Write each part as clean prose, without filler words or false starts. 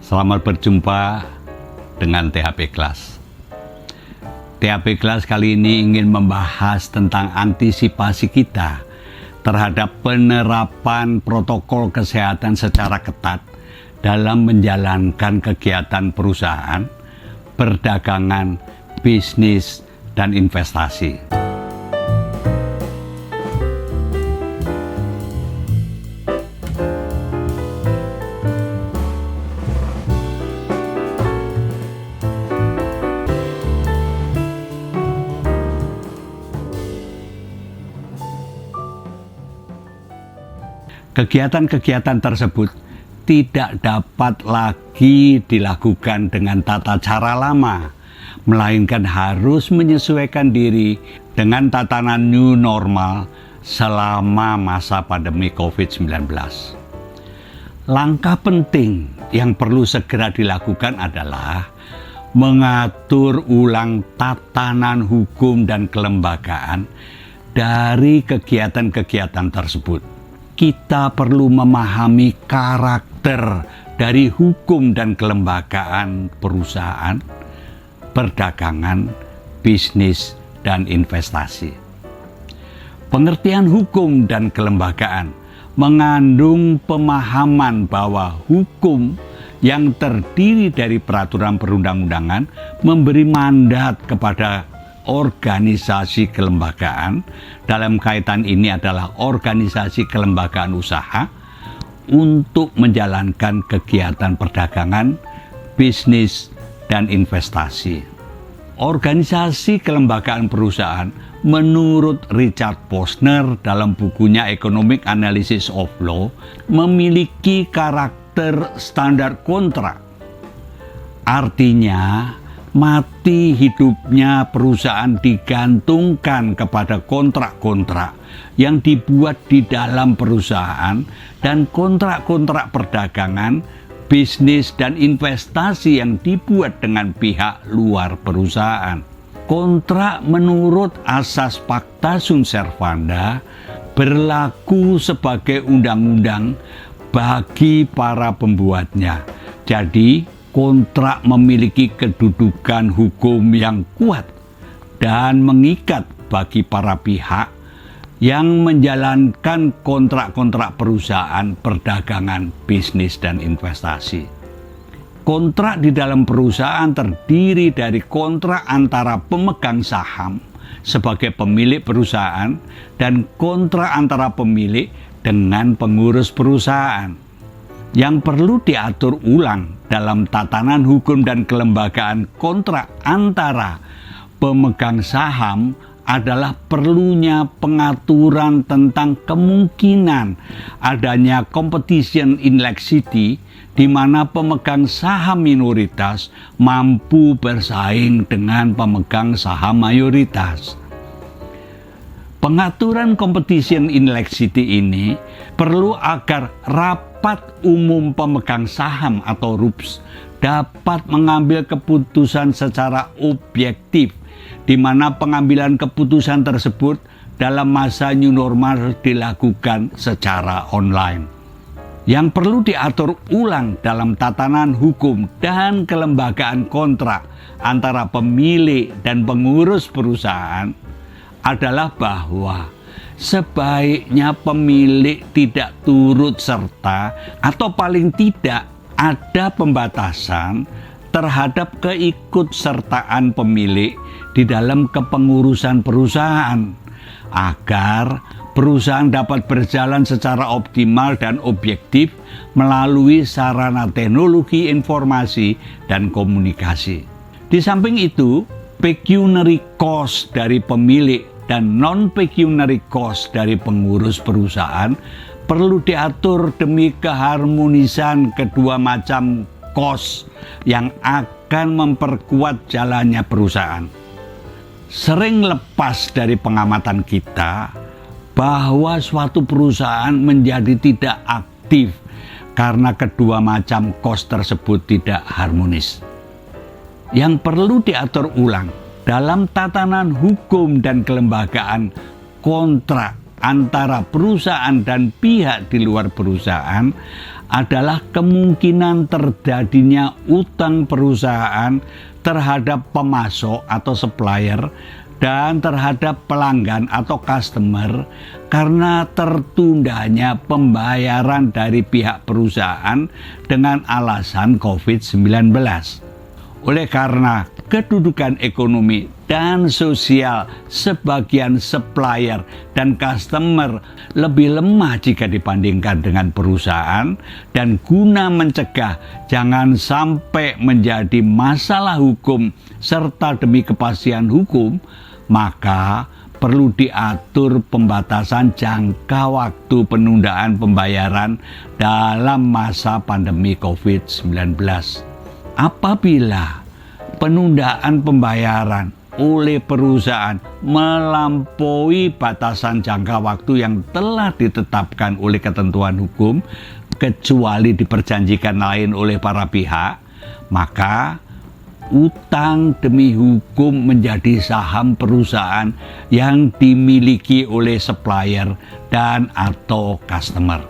Selamat berjumpa dengan THP Class. THP Class kali ini ingin membahas tentang antisipasi kita terhadap penerapan protokol kesehatan secara ketat dalam menjalankan kegiatan perusahaan, perdagangan, bisnis, dan investasi. Kegiatan-kegiatan tersebut tidak dapat lagi dilakukan dengan tata cara lama, melainkan harus menyesuaikan diri dengan tatanan new normal selama masa pandemi COVID-19. Langkah penting yang perlu segera dilakukan adalah mengatur ulang tatanan hukum dan kelembagaan dari kegiatan-kegiatan tersebut. Kita perlu memahami karakter dari hukum dan kelembagaan perusahaan, perdagangan, bisnis, dan investasi. Pengertian hukum dan kelembagaan mengandung pemahaman bahwa hukum yang terdiri dari peraturan perundang-undangan memberi mandat kepada organisasi kelembagaan, dalam kaitan ini adalah organisasi kelembagaan usaha, untuk menjalankan kegiatan perdagangan, bisnis, dan investasi. Organisasi kelembagaan perusahaan menurut Richard Posner dalam bukunya Economic Analysis of Law memiliki karakter standar kontrak. Artinya, mati hidupnya perusahaan digantungkan kepada kontrak-kontrak yang dibuat di dalam perusahaan dan kontrak-kontrak perdagangan, bisnis, dan investasi yang dibuat dengan pihak luar perusahaan. Kontrak menurut asas pacta sunt servanda berlaku sebagai undang-undang bagi para pembuatnya. Jadi, kontrak memiliki kedudukan hukum yang kuat dan mengikat bagi para pihak yang menjalankan kontrak-kontrak perusahaan, perdagangan, bisnis, dan investasi. Kontrak di dalam perusahaan terdiri dari kontrak antara pemegang saham sebagai pemilik perusahaan dan kontrak antara pemilik dengan pengurus perusahaan. Yang perlu diatur ulang dalam tatanan hukum dan kelembagaan kontrak antara pemegang saham adalah perlunya pengaturan tentang kemungkinan adanya competition inlexity di mana pemegang saham minoritas mampu bersaing dengan pemegang saham mayoritas. Pengaturan competition inlexity ini perlu agar rapat umum pemegang saham atau RUPS dapat mengambil keputusan secara objektif, di mana pengambilan keputusan tersebut dalam masa new normal dilakukan secara online. Yang perlu diatur ulang dalam tatanan hukum dan kelembagaan kontrak antara pemilik dan pengurus perusahaan adalah bahwa sebaiknya pemilik tidak turut serta atau paling tidak ada pembatasan terhadap keikutsertaan pemilik di dalam kepengurusan perusahaan agar perusahaan dapat berjalan secara optimal dan objektif melalui sarana teknologi informasi dan komunikasi. Di samping itu, pecuniary cost dari pemilik dan non-pecuniary cost dari pengurus perusahaan perlu diatur demi keharmonisan kedua macam cost yang akan memperkuat jalannya perusahaan. Sering lepas dari pengamatan kita bahwa suatu perusahaan menjadi tidak aktif karena kedua macam cost tersebut tidak harmonis. Yang perlu diatur ulang dalam tatanan hukum dan kelembagaan kontrak antara perusahaan dan pihak di luar perusahaan adalah kemungkinan terjadinya utang perusahaan terhadap pemasok atau supplier dan terhadap pelanggan atau customer karena tertundanya pembayaran dari pihak perusahaan dengan alasan COVID-19. Oleh karena kedudukan ekonomi dan sosial sebagian supplier dan customer lebih lemah jika dibandingkan dengan perusahaan, dan guna mencegah jangan sampai menjadi masalah hukum serta demi kepastian hukum, maka perlu diatur pembatasan jangka waktu penundaan pembayaran dalam masa pandemi COVID-19. Apabila penundaan pembayaran oleh perusahaan melampaui batasan jangka waktu yang telah ditetapkan oleh ketentuan hukum, kecuali diperjanjikan lain oleh para pihak, maka utang demi hukum menjadi saham perusahaan yang dimiliki oleh supplier dan atau customer.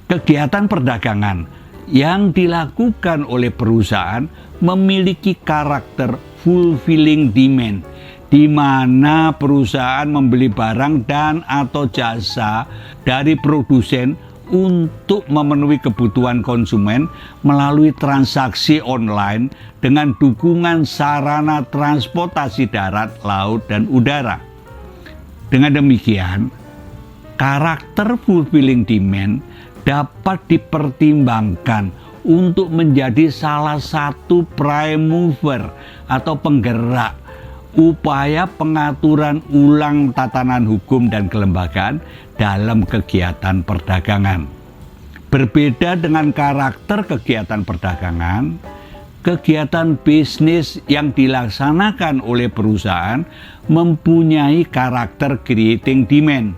Kegiatan perdagangan yang dilakukan oleh perusahaan memiliki karakter fulfilling demand, di mana perusahaan membeli barang dan atau jasa dari produsen untuk memenuhi kebutuhan konsumen melalui transaksi online dengan dukungan sarana transportasi darat, laut, dan udara. Dengan demikian, karakter fulfilling demand dapat dipertimbangkan untuk menjadi salah satu prime mover atau penggerak upaya pengaturan ulang tatanan hukum dan kelembagaan dalam kegiatan perdagangan. Berbeda dengan karakter kegiatan perdagangan, kegiatan bisnis yang dilaksanakan oleh perusahaan mempunyai karakter creating demand,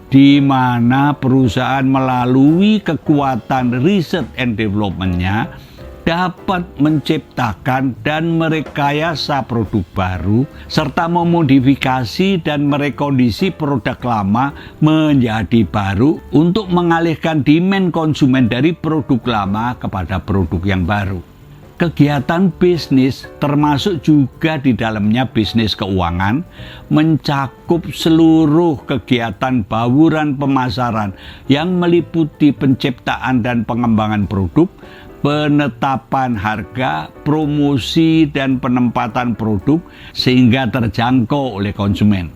di mana perusahaan melalui kekuatan riset and development-nya dapat menciptakan dan merekayasa produk baru serta memodifikasi dan merekondisi produk lama menjadi baru untuk mengalihkan demand konsumen dari produk lama kepada produk yang baru. Kegiatan bisnis termasuk juga di dalamnya bisnis keuangan mencakup seluruh kegiatan bauran pemasaran yang meliputi penciptaan dan pengembangan produk, penetapan harga, promosi, dan penempatan produk sehingga terjangkau oleh konsumen.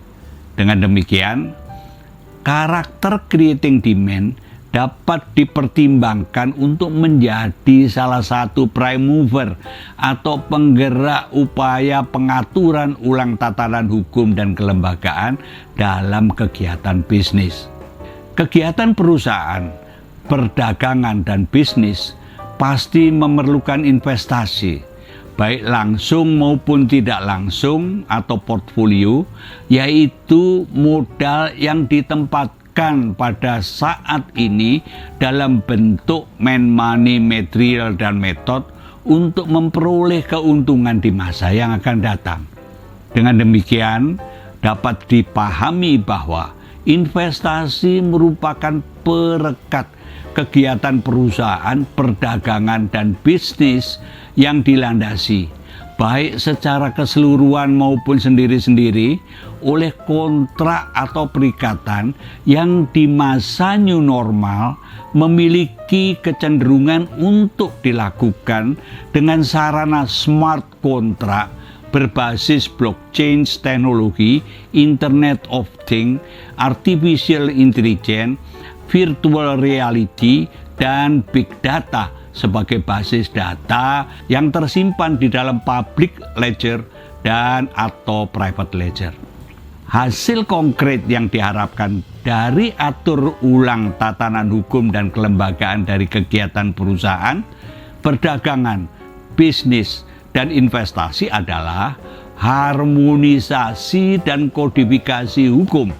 Dengan demikian, karakter creating demand dapat dipertimbangkan untuk menjadi salah satu prime mover atau penggerak upaya pengaturan ulang tatanan hukum dan kelembagaan dalam kegiatan bisnis. Kegiatan perusahaan, perdagangan, dan bisnis pasti memerlukan investasi, baik langsung maupun tidak langsung atau portfolio, yaitu modal yang ditempatkan pada saat ini dalam bentuk money, material, dan metode untuk memperoleh keuntungan di masa yang akan datang. Dengan demikian, dapat dipahami bahwa investasi merupakan perekat kegiatan perusahaan, perdagangan, dan bisnis yang dilandasi baik secara keseluruhan maupun sendiri-sendiri oleh kontrak atau perikatan yang di masa new normal memiliki kecenderungan untuk dilakukan dengan sarana smart contract berbasis blockchain teknologi, Internet of Things, Artificial Intelligence, Virtual Reality, dan Big Data sebagai basis data yang tersimpan di dalam public ledger dan atau private ledger. Hasil konkret yang diharapkan dari atur ulang tatanan hukum dan kelembagaan dari kegiatan perusahaan, perdagangan, bisnis, dan investasi adalah harmonisasi dan kodifikasi hukum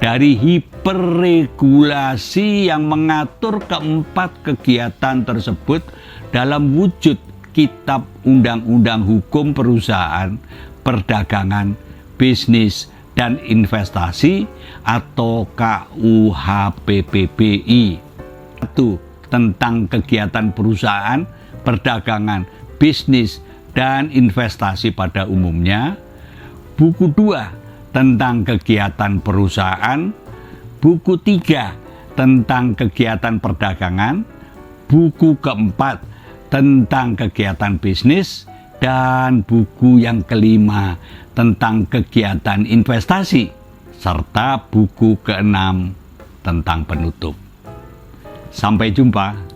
dari hiperregulasi yang mengatur keempat kegiatan tersebut dalam wujud Kitab Undang-Undang Hukum Perusahaan, Perdagangan, Bisnis, dan Investasi atau KUHPPBI. 1. tentang kegiatan perusahaan, perdagangan, bisnis, dan investasi pada umumnya. Buku 2 tentang kegiatan perusahaan. Buku 3 tentang kegiatan perdagangan. Buku keempat tentang kegiatan bisnis. Dan buku yang kelima tentang kegiatan investasi, serta buku keenam tentang penutup. Sampai jumpa.